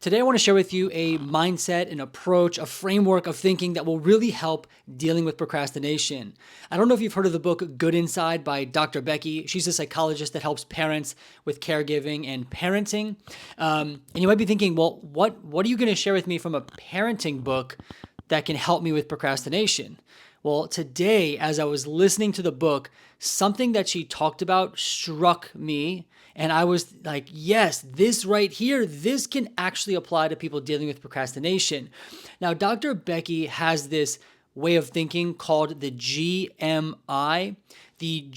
Today, I want to share with you a mindset, an approach, a framework of thinking that will really help dealing with procrastination. I don't know if you've heard of the book Good Inside by Dr. Becky. She's a psychologist that helps parents with caregiving and parenting. And you might be thinking, well, what are you going to share with me from a parenting book that can help me with procrastination? Well, today, as I was listening to the book, something that she talked about struck me. And I was like, yes, this right here, this can actually apply to people dealing with procrastination. Now, Dr. Becky has this way of thinking called the GMI, the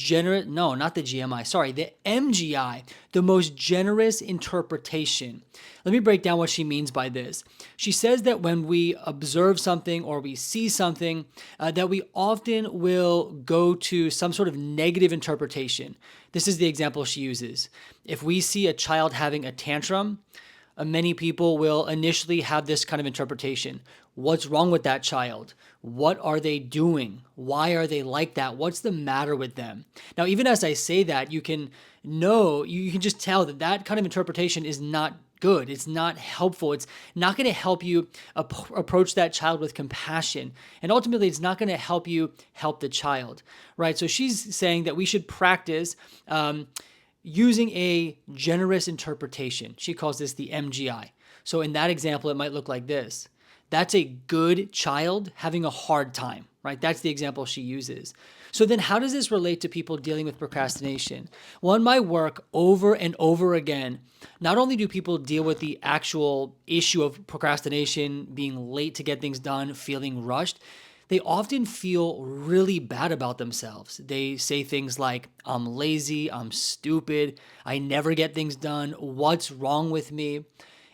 MGI, the most generous interpretation. Let me break down what she means by this. She says that when we observe something or we see something, that we often will go to some sort of negative interpretation. This is the example she uses. If we see a child having a tantrum, many people will initially have this kind of interpretation. What's wrong with that child? What are they doing? Why are they like that? What's the matter with them? Now, even as I say that, you can just tell that that kind of interpretation is not good. It's not helpful. It's not going to help you approach that child with compassion. And ultimately, it's not going to help you help the child, right? So she's saying that we should practice using a generous interpretation. She calls this the MGI. So in that example, it might look like this. That's a good child having a hard time, right? That's the example she uses. So then how does this relate to people dealing with procrastination? Well, in my work over and over again, not only do people deal with the actual issue of procrastination, being late to get things done, feeling rushed, they often feel really bad about themselves. They say things like, I'm lazy, I'm stupid, I never get things done, what's wrong with me?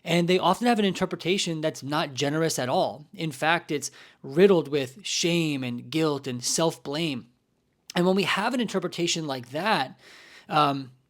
And they often have an interpretation that's not generous at all. In fact, it's riddled with shame and guilt and self-blame. And when we have an interpretation like that,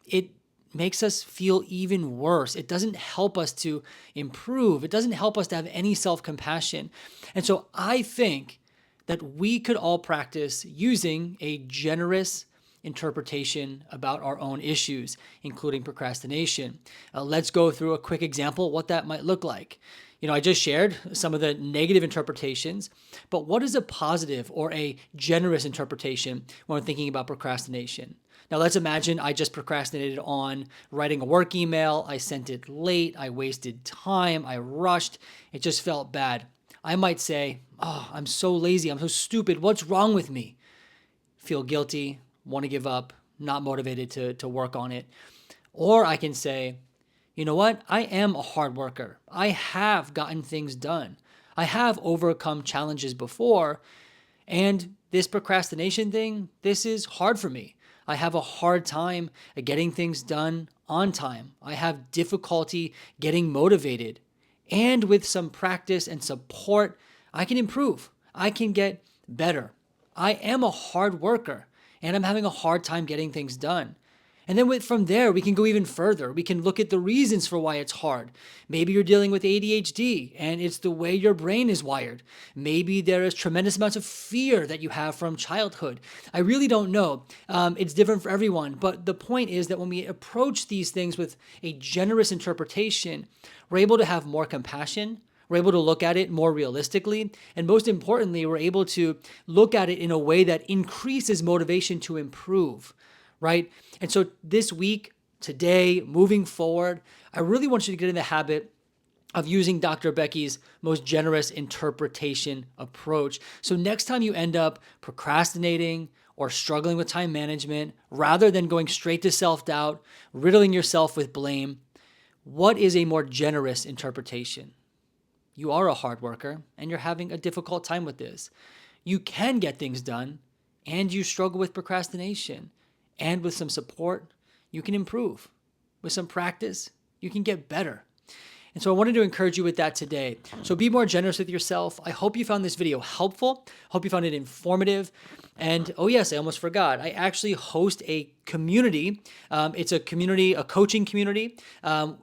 it makes us feel even worse. It doesn't help us to improve. It doesn't help us to have any self-compassion. And so I think that we could all practice using a generous interpretation about our own issues, including procrastination. Let's go through a quick example of what that might look like. I just shared some of the negative interpretations, but what is a positive or a generous interpretation when we're thinking about procrastination? Now, let's imagine I just procrastinated on writing a work email. I sent it late. I wasted time. I rushed. It just felt bad. I might say, oh, I'm so lazy. I'm so stupid. What's wrong with me? Feel guilty, want to give up, not motivated to work on it. Or I can say, you know what? I am a hard worker. I have gotten things done. I have overcome challenges before. And this procrastination thing, this is hard for me. I have a hard time getting things done on time. I have difficulty getting motivated. And with some practice and support, I can improve. I can get better. I am a hard worker, and I'm having a hard time getting things done. And then from there, we can go even further. We can look at the reasons for why it's hard. Maybe you're dealing with ADHD, and it's the way your brain is wired. Maybe there is tremendous amounts of fear that you have from childhood. I really don't know. It's different for everyone. But the point is that when we approach these things with a generous interpretation, we're able to have more compassion. We're able to look at it more realistically. And most importantly, we're able to look at it in a way that increases motivation to improve, right? And so this week, today, moving forward, I really want you to get in the habit of using Dr. Becky's most generous interpretation approach. So next time you end up procrastinating or struggling with time management, rather than going straight to self-doubt, riddling yourself with blame, what is a more generous interpretation? You are a hard worker and you're having a difficult time with this. You can get things done and you struggle with procrastination. And with some support, you can improve. With some practice, you can get better. And so I wanted to encourage you with that today. So be more generous with yourself. I hope you found this video helpful. Hope you found it informative. And oh yes, I almost forgot. I actually host a community. It's a community, a coaching community.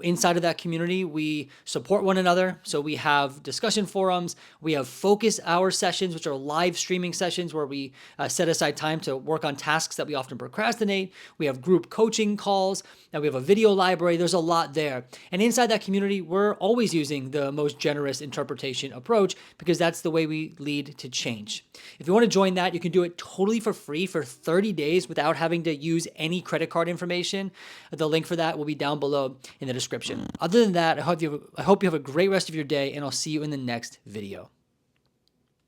Inside of that community, we support one another. So we have discussion forums, we have focus hour sessions, which are live streaming sessions where we set aside time to work on tasks that we often procrastinate. We have group coaching calls, and we have a video library. There's a lot there. And inside that community, we're always using the most generous interpretation approach because that's the way we lead to change. If you want to join that, you can do it totally for free for 30 days without having to use any credit card information. The link for that will be down below in the description. Other than that, I hope you have a great rest of your day, and I'll see you in the next video.